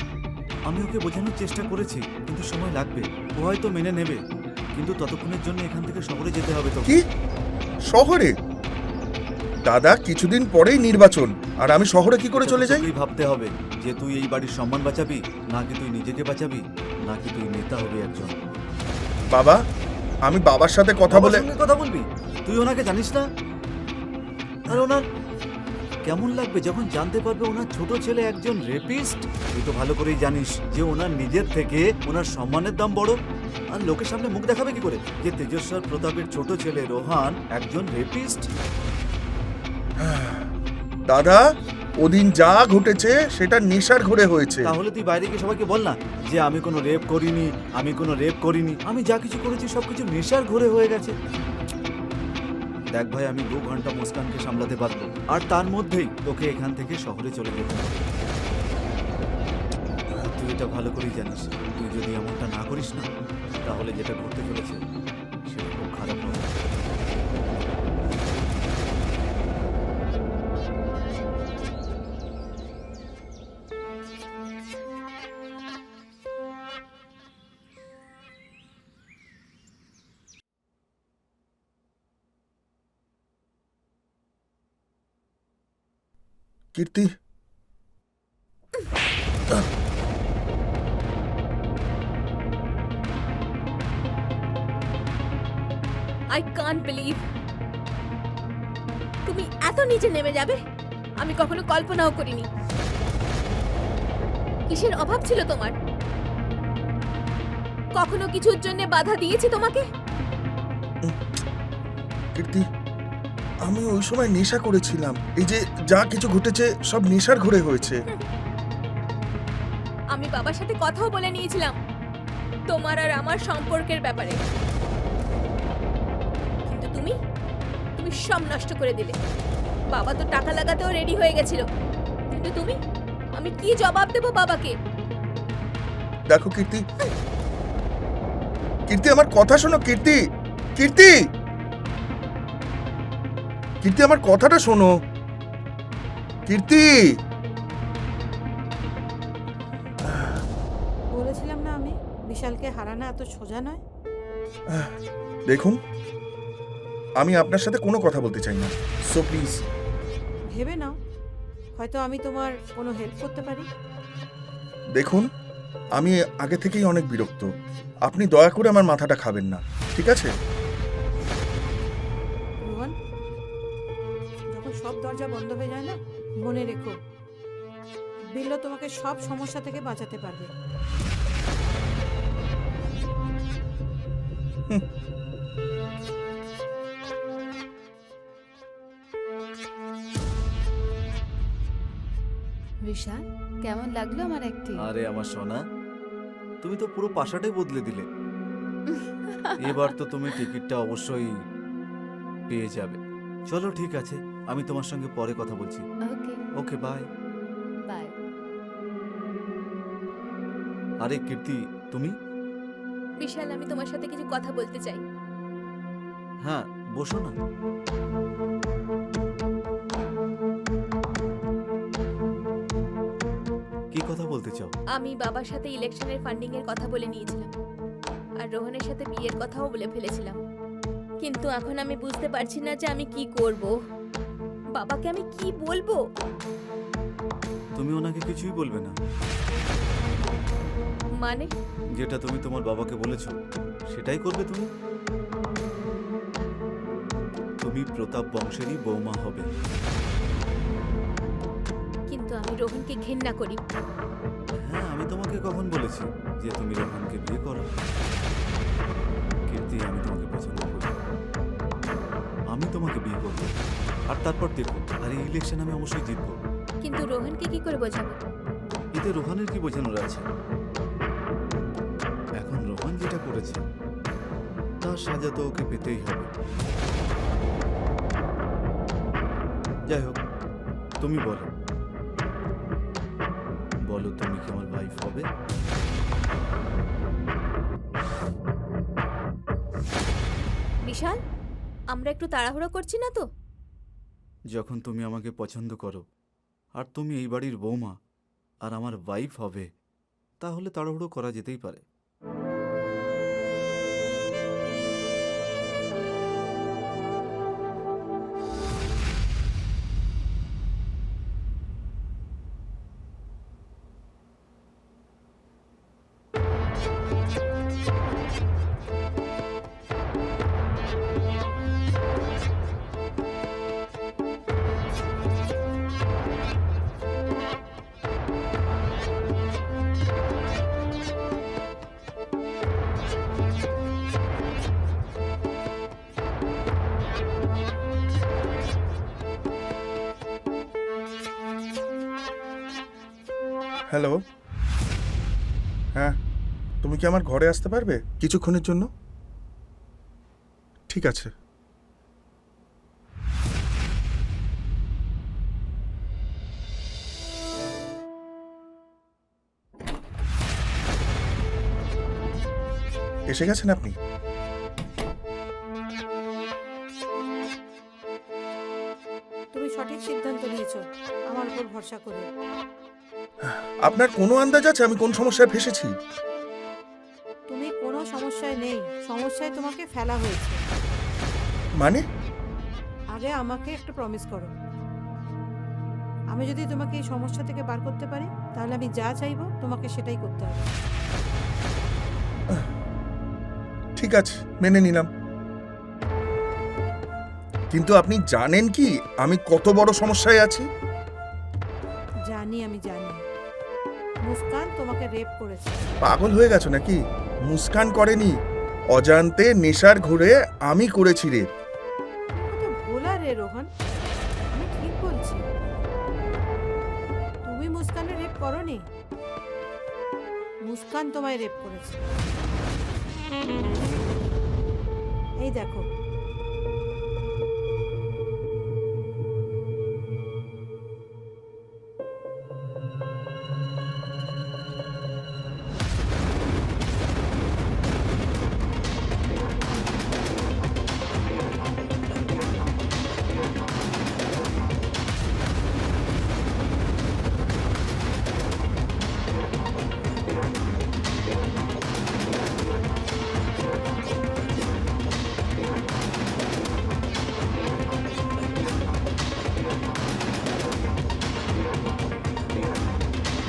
আমি ওকে বোঝানোর চেষ্টা করেছি, কিন্তু সময় লাগবে। ও হয়তো মেনে নেবে, কিন্তু ততক্ষণের জন্য এখান থেকে শহরে যেতে হবে তো। কি শহরে? দাদা কিছুদিন পরেই নির্বাচন, আর আমি শহরে কি করে চলে যাই? তুই ভাবতে হবে যে তুই এই বাড়ির সম্মান বাঁচাবি, নাকি তুই নিজেকে বাঁচাবি, নাকি তুই নেতা হবি একজন। বাবা, আমি বাবার সাথে কথা বাবার বলে সঙ্গে কথা বলবি? তুই ওনাকে জানিস না? আর ওনার কেমন লাগবে যখন জানতে পারবে ওনার ছোট ছেলে একজন রেপিস্ট? তুই তো ভালো করেই জানিস যে ওনার নিজের থেকে ওনার সম্মানের দাম বড়। আর লোকের সামনে মুখ দেখাবে কি করে যে তেজস্বর প্রতাপের ছোট ছেলে রোহান একজন রেপিস্ট? দাদা ওদিন যা ঘটেছে সেটা নেশার ঘরে হয়েছে। তাহলে তুই বাইরে গিয়ে সবাইকে বল না যে আমি কোনো রেপ করিনি, আমি কোনো রেপ করিনি, আমি যা কিছু করেছি সবকিছু নেশার ঘরে হয়ে গেছে। দেখ ভাই, আমি 2 ঘন্টা মুস্কানকে সামলাতে পারবো, আর তার মধ্যেই তোকে এখান থেকে শহরে চলে যেতে হবে। তুই এটা ভালো করেই জানিস, তুই যদি এমনটা না করিস না, তাহলে যেটা ঘটতে চলেছে সেটা খুব খারাপ হবে। কীর্তি, আই কান্ট বিলিভ তুমি এত নিচে নেমে যাবে, আমি কখনো কল্পনাও করিনি। কিসের অভাব ছিল তোমার? কখনো কিছুর জন্য বাধা দিয়েছি তোমাকে? কীর্তি, আমি ওই সময় নেশা করেছিলাম। এই যে যা কিছু ঘটেছে সব নেশার ঘরে হয়েছে। আমি বাবার সাথে কথাও বলে নিয়েছিলাম তোমার আর আমার সম্পর্কের ব্যাপারে, কিন্তু তুমি তুমি সব নষ্ট করে দিলে। বাবা তো টাকা লাগাতেও রেডি হয়ে গেছিল, কিন্তু তুমি, আমি কি জবাব দেব বাবাকে? দেখো কীর্তি, কীর্তি আমার কথা শোনো। কীর্তি, কীর্তি, কীর্তি আমার কথাটা শোনো। কীর্তি, বলেছিলাম না আমি, বিশালকে হারানো এত সোজা নয়। দেখুন আমি আপনার সাথে কোনো কথা বলতে চাই না, সো প্লিজ। ভেবে নাও, হয়তো আমি তোমার কোনো হেল্প করতে পারি। দেখুন আমি আগে থেকেই অনেক বিরক্ত, আপনি দয়া করে আমার মাথাটা খাবেন না, ঠিক আছে? রোহন, যখন সব দরজা বন্ধ হয়ে যায় না, মনে রেখো বিল্লো তোমাকে সব সমস্যা থেকে বাঁচাতে পারবে। বিশাল, কেমন লাগলো আমার অ্যাক্টিং? আরে আমার সোনা, তুমি তো পুরো পাশাটাই বদলে দিলে। এবার তো তুমি টিকিটটা অবশ্যই পেয়ে যাবে। চলো ঠিক আছে, আমি তোমার সঙ্গে পরে কথা বলছি। ওকে, ওকে বাই। বাই। আরে কীর্তি, তুমি? বিশাল, আমি তোমার সাথে কিছু কথা বলতে চাই। হ্যাঁ, বসো না। কি কথা বলতে চাও? আমি বাবার সাথে ইলেকশনের ফান্ডিং এর কথা বলে নিয়েছিলাম, আর রোহনের সাথে বিয়ের কথাও বলে ফেলেছিলাম, কিন্তু এখন আমি বুঝতে পারছি না যে আমি কি করব। বাবাকে আমি কি বলবো? তুমি ওনাকে কিছুই বলবে না? মানে যেটা তুমি তোমার বাবাকে বলেছো সেটাই করবে তুমি? তুমি প্রতাপ বংশেরই বৌমা হবে। কিন্তু আমি রোহনকে ঘেন্না করি। হ্যাঁ, আমি তোমাকে কখন বলেছি যে তুমি রোহনকে বিয়ে করো? কীর্তি, আমি তোমাকে পছন্দ করি, আমি তোমাকে বিয়ে করবো, আর তারপর দেখো, আর এই ইলেকশন আমি অবশ্যই জিতবো। কিন্তু রোহনকে কি করে বোঝাবো? এতে রোহানের কি বোঝানোর আছে? এখন রোহান যেটা করেছে তার সাজা তো ওকে পেতেই হবে। যাই হোক, তুমি বলো, বলো তুমি কি আমার ওয়াইফ হবে? বিশাল, আমরা একটু তাড়াহুড়ো করছি না তো? যখন তুমি আমাকে পছন্দ করো আর তুমি এই বাড়ির বৌমা আর আমার ওয়াইফ হবে, তাহলে তাড়াহুড়ো করা যেতেই পারে। হ্যালো, হ্যাঁ, তুমি কি আমার ঘরে আসতে পারবে কিছুক্ষণের জন্য? ঠিক আছে। এসে গেছেন আপনি? তুমি সঠিক সিদ্ধান্ত নিয়েছো আমার উপর ভরসা করে। আপনার কোনো আন্দাজ আছে আমি কোন সমস্যায় ফেসেছি? তুমি কোনো সমস্যায় নেই, সমস্যায় তোমাকে ফেলা হয়েছে। মানে? আগে আমাকে একটা প্রমিস করো, আমি যদি তোমাকে এই সমস্যা থেকে বার করতে পারি তাহলে আমি যা চাইবো তোমাকে সেটাই করতে হবে। ঠিক আছে, মেনে নিলাম। কিন্তু আপনি জানেন কি আমি কত বড় সমস্যায় আছি? জানি, আমি জানি। মুস্কান তোমাকে রেপ করেছে। পাগল হয়ে গেছো নাকি? মুস্কান করেনি, অজান্তে নেশার ঘুরে আমি করেছি রে। কত ভোলা রে রোহন, আমি ঠিক বলছি। তুমি মুস্কানের রেপ করনি, মুস্কান তোমায় রেপ করেছে। এই দেখো,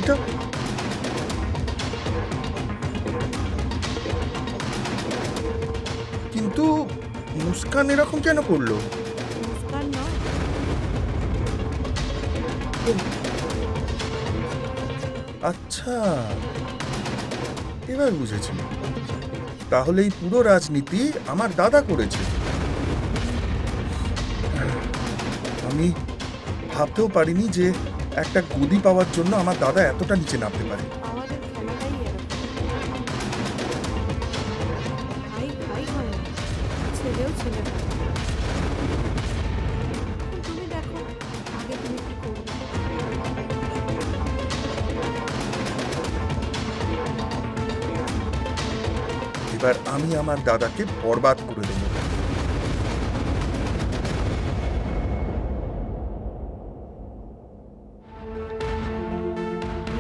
এটা কিন্তু মুস্কান এরকম কেন করলো? মুস্কান নয়, আচ্ছা, এবার বুঝেছি। তাহলে এই পুরো রাজনীতি আমার দাদা করেছে। আমি ভাবতেও পারিনি যে একটা গদি পাওয়ার জন্য আমার দাদা এতটা নিচে নামতে পারে। আমাদের খেলাটাই এরকম, ভাই ভাই হয় না, ছেলেও ছেলে হয় না। তুমি দেখো আগে তুমি কি করবে। এবার আমি আমার দাদাকে বরবাদ করে দেবো।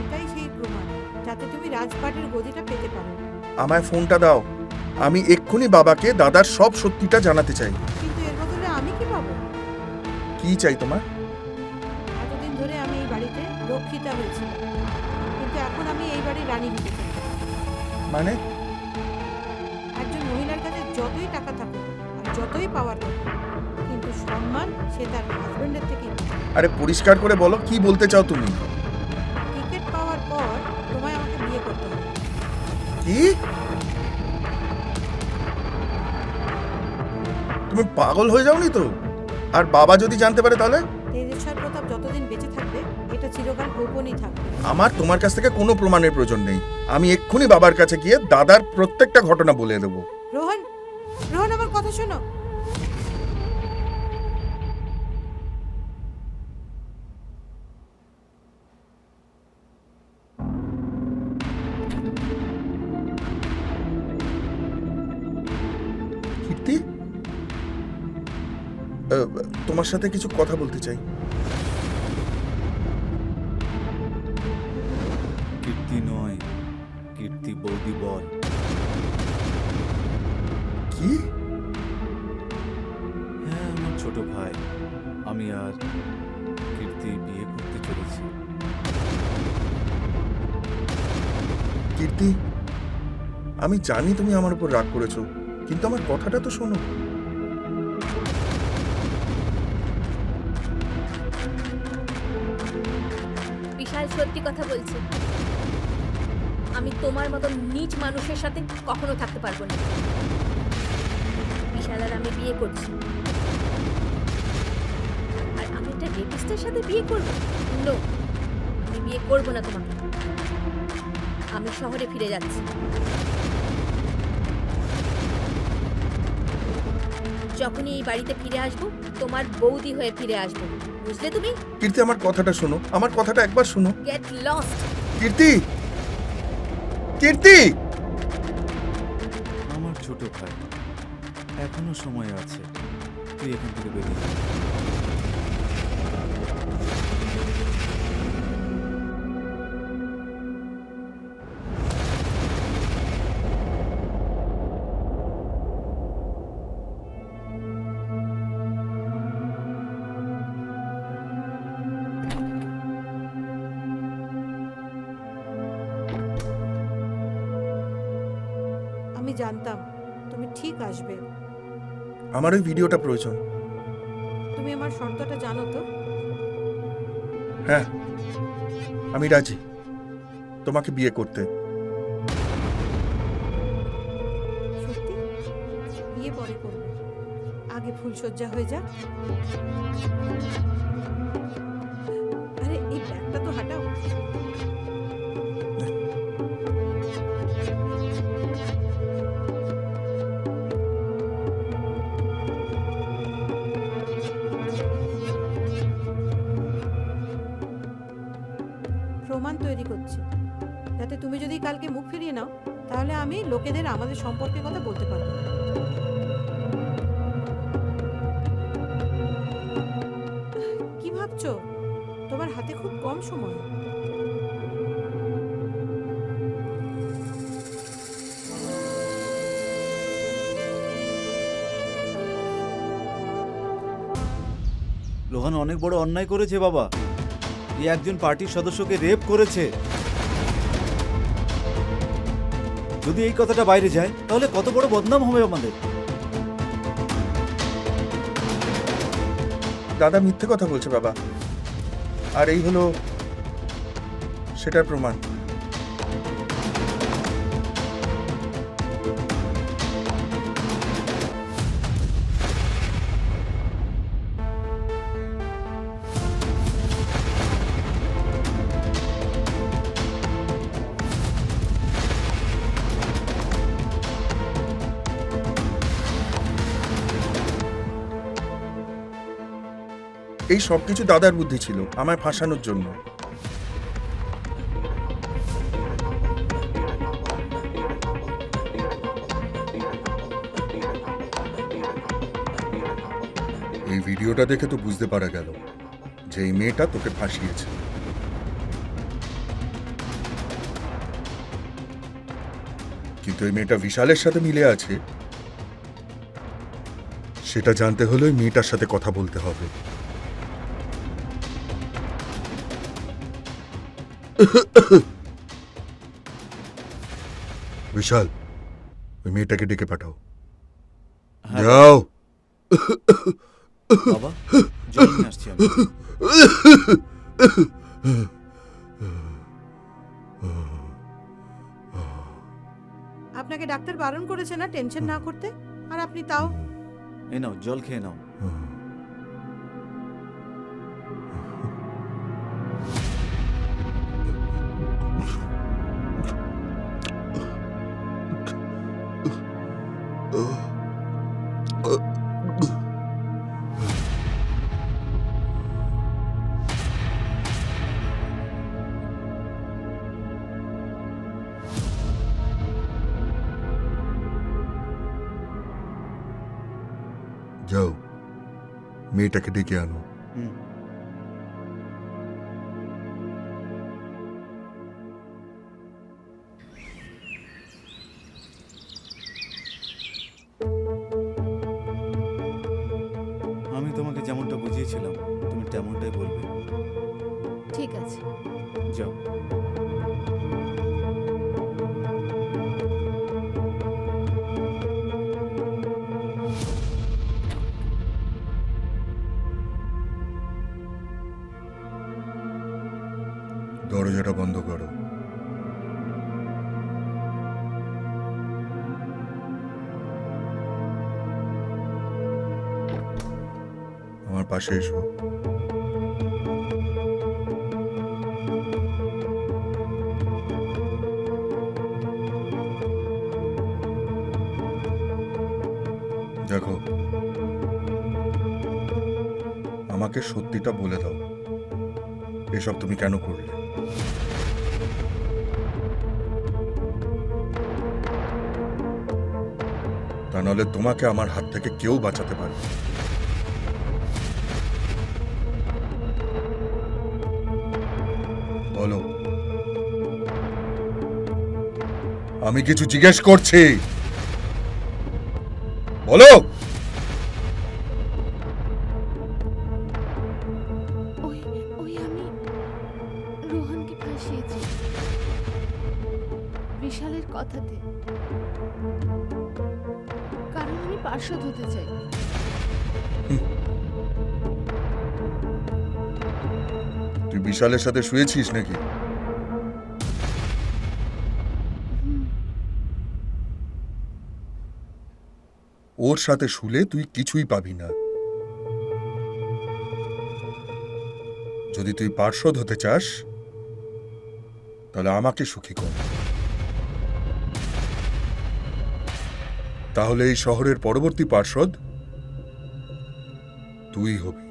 এটাই সেই প্রমাণ যাতে তুমি রাজপাটের গদিটা পেতে পারো। আমায় ফোনটা দাও, আমি এক্ষুনি বাবাকে দাদার সব সত্যিটা জানাতে চাই। কিন্তু এর বদলে আমি কি পাবো? কি চাই তোমার? এতদিন ধরে আমি এই বাড়িতে রক্ষিতা হয়েছিলাম, কিন্তু এখন আমি এই বাড়ির রানী হতে চাই। মানে? একজন মহিলার কাছে যতই টাকা থাকুক আর যতই পাওয়ার থাকুক, কিন্তু সম্মান সে তার হাজবেন্ডের থেকেই পায়। আরে পরিষ্কার করে বলো, কি বলতে চাও তুমি? টিকিট পাওয়ার পর তোমায় আমাকে বিয়ে করতে হবে। কি? তুমি পাগল হয়ে যাওনি তো? আর বাবা যদি জানতে পারে তাহলে? তেজেশ্বর প্রতাপ যতদিন বেঁচে থাকবে এটা চিরকাল গোপনই থাকবে। আমার তোমার কাছ থেকে কোনো প্রমাণের প্রয়োজন নেই। আমি এক্ষুনি বাবার কাছে গিয়ে দাদার প্রত্যেকটা ঘটনা বলে দেবো। রোহন, রোহন আমার কথা শোনো। কীর্তি, তোমার সাথে কিছু কথা বলতে চাই। কীর্তি নয়, কীর্তি বৌদি বল। কি? হ্যাঁ, আমার ছোট ভাই। আমি আর কীর্তি বিয়ে করতে চলেছি। কীর্তি, আমি জানি তুমি আমার উপর রাগ করেছো, কিন্তু আমার কথাটা তো শোনো। বিশাল সত্যি কথা বলছি, আমি তোমার মতো নীচ মানুষের সাথে কখনো থাকতে পারবো না। বিশাল আর আমি বিয়ে করছি, আর আমি একটা রেপিস্টের সাথে বিয়ে করব? নো, আমি বিয়ে করব না তোমাকে। আমি শহরে ফিরে যাচ্ছি। যখনই এই বাড়িতে ফিরে আসবো, তোমার বৌদি হয়ে ফিরে আসবো, বুঝলে তুমি? কীর্তি, আমার কথাটা শোনো, আমার কথাটা একবার শোনো। Get lost. কীর্তি, কীর্তি! আমার ছোট ভাই, এখনো সময় আছে, তুই এখান থেকে বেরিয়ে যা। আমি জানতাম তুমি ঠিক আসবে। আমার ওই ভিডিওটা প্রয়োজন। তুমি আমার শর্তটা জানো তো? হ্যাঁ, আমি রাজি তোমাকে বিয়ে করতে। সত্যি? বিয়ে পরে করবে, আগে ফুলসজ্জা হয়ে যাক। আরে এই ব্যাগটা তো হাঁটাও। প্রমাণ তৈরি করছি, যাতে তুমি যদি কালকে মুখ ফিরিয়ে নাও, তাহলে আমি লোকেদের আমাদের সম্পর্কের কথা বলতে পারবো। কি ভাবছো? তোমার হাতে খুব কম সময়। লোহান অনেক বড় অন্যায় করেছে বাবা। এই একজন পার্টির সদস্যকে রেপ করেছে। যদি এই কথাটা বাইরে যায়, তাহলে কত বড় বদনাম হবে আমাদের। দাদা মিথ্যে কথা বলছে বাবা, আর এই হলো সেটার প্রমাণ। এই সবকিছু দাদার বুদ্ধি ছিল আমায় ফাঁসানোর জন্য। এই ভিডিওটা দেখে তো বুঝতে পারা গেল যে এই মেয়েটা তোকে ফাঁসিয়েছে। কিন্তু এই মেয়েটা বিশালের সাথে মিলে আছে, সেটা জানতে হলে ওই মেয়েটার সাথে কথা বলতে হবে। বিশাল, ওই মেয়েটাকে ডেকে পাঠাও। হ্যাঁ যাও। বাবা, জল নিয়ে আসছি আমি। আপনাকে ডাক্তার বারণ করেছে না টেনশন না করতে, আর আপনি তাও। এই নাও, জল খেয়ে নাও। যাও, মেয়েটাকে ডেকে আনো। হুম। আমি তোমাকে যেমনটা বুঝিয়েছিলাম তুমি তেমনটাই বলবে। ঠিক আছে। যাও। দরজাটা বন্ধ করো। আমার পাশে এসো। দেখো, আমাকে সত্যিটা বলে দাও, এসব তুমি কেন করলে? তা নাহলে তোমাকে আমার হাত থেকে কেউ বাঁচাতে পারবে না। বলো। আমি কিছু জিজ্ঞেস করছি, বলো। ওই ওই আমি রোহনকে ফাঁসিয়েছি বিশালের কথাতে, কারণ আমি পার্শ্বদ হতে চাই। তুই বিশালের সাথে শুয়েছিস নাকি? ওর সাথে শুলে তুই কিছুই পাবি না। যদি তুই পার্শ্বদ হতে চাস তাহলে আমাকে সুখী কর, তাহলে এই শহরের পরবর্তী পার্শ্বদ তুই হবি।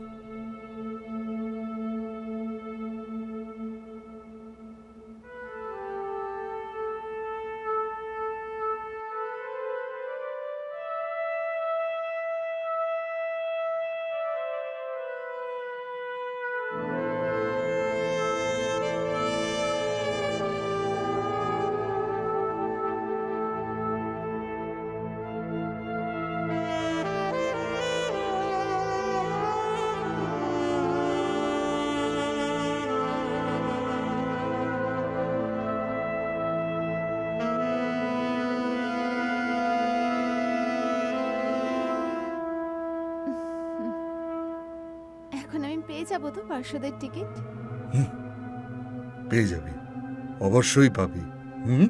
এখন আমি পেয়ে যাবো তো পার্শ্বদের টিকিট? পেয়ে যাবি, অবশ্যই পাবি। হুম।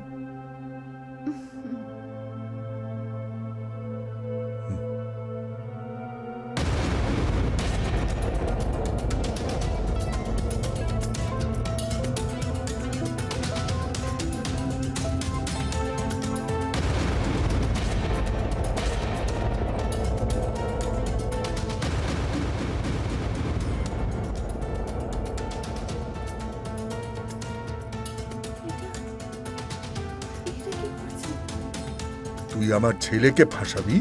এটা কি করছেন? তুই আমার ছেলেকে ফাঁসাবি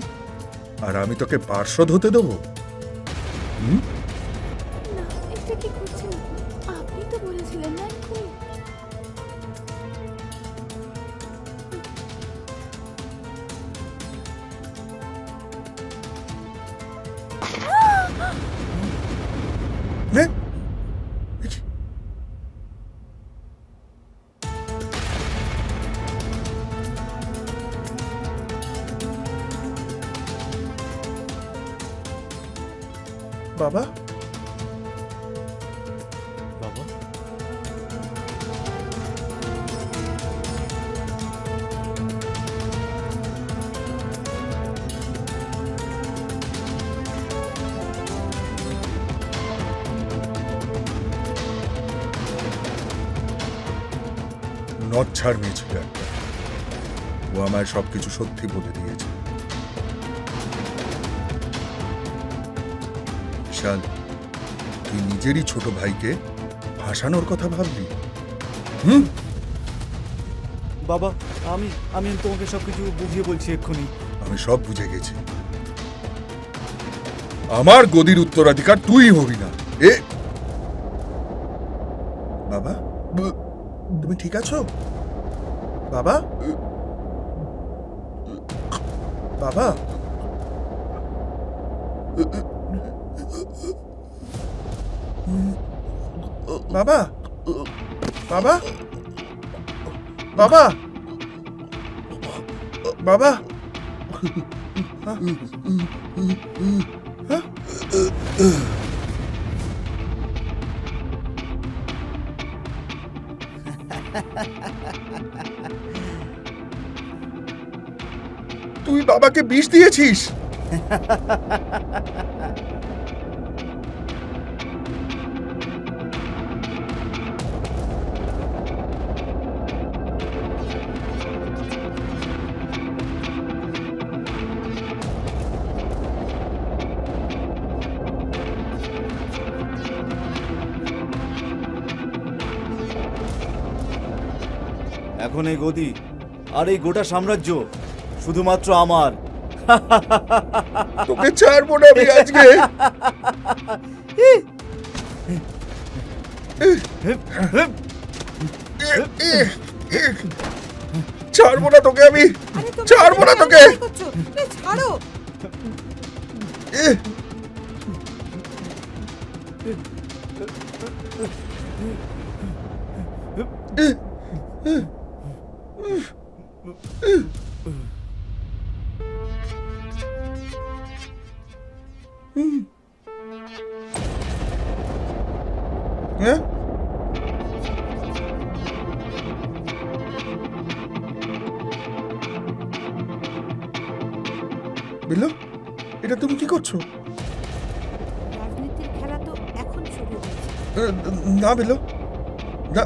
আর আমি তোকে পার্শ্বদ হতে দেবো? হুম। না, এটা কি করছেন আপনি? আপনি তো বলেছিলেন না এক্ষুনি। নে। বাবা, বাবা, নচ্ছাড় মেয়ে ছিল একটা, ও আমায় সবকিছু সত্যি বলে দিয়েছে। বিশাল, তুই নিজেরই ছোট ভাইকে ফাঁসানোর কথা ভাবলি? হুম। বাবা, আমি আমি তোমাকে সবকিছু বুঝিয়ে বলছি এক্ষুনি। আমি সব বুঝে গেছি। আমার গদির উত্তরাধিকার তুই হবি না। এ বাবা, তুমি ঠিক আছো? বাবা, বাবা, বাবা, বাবা, বাবা, বাবা, তুই বাবাকে বিষ দিয়েছিস? এখন এই গদি আর এই গোটা সাম্রাজ্য শুধুমাত্র আমার। তোকে ছাড়বো না আমি আজকে। ছাড়বো না তোকে আমি, আরে তুমি ছাড়বো না তোকে। কি করছো? আরে ছাড়ো। হ্যাঁ? বিল্লু, এটা তুমি কি করছো? রাজনীতির খেলা তো এখন শুরু হয়েছে। না বিল্লু, না,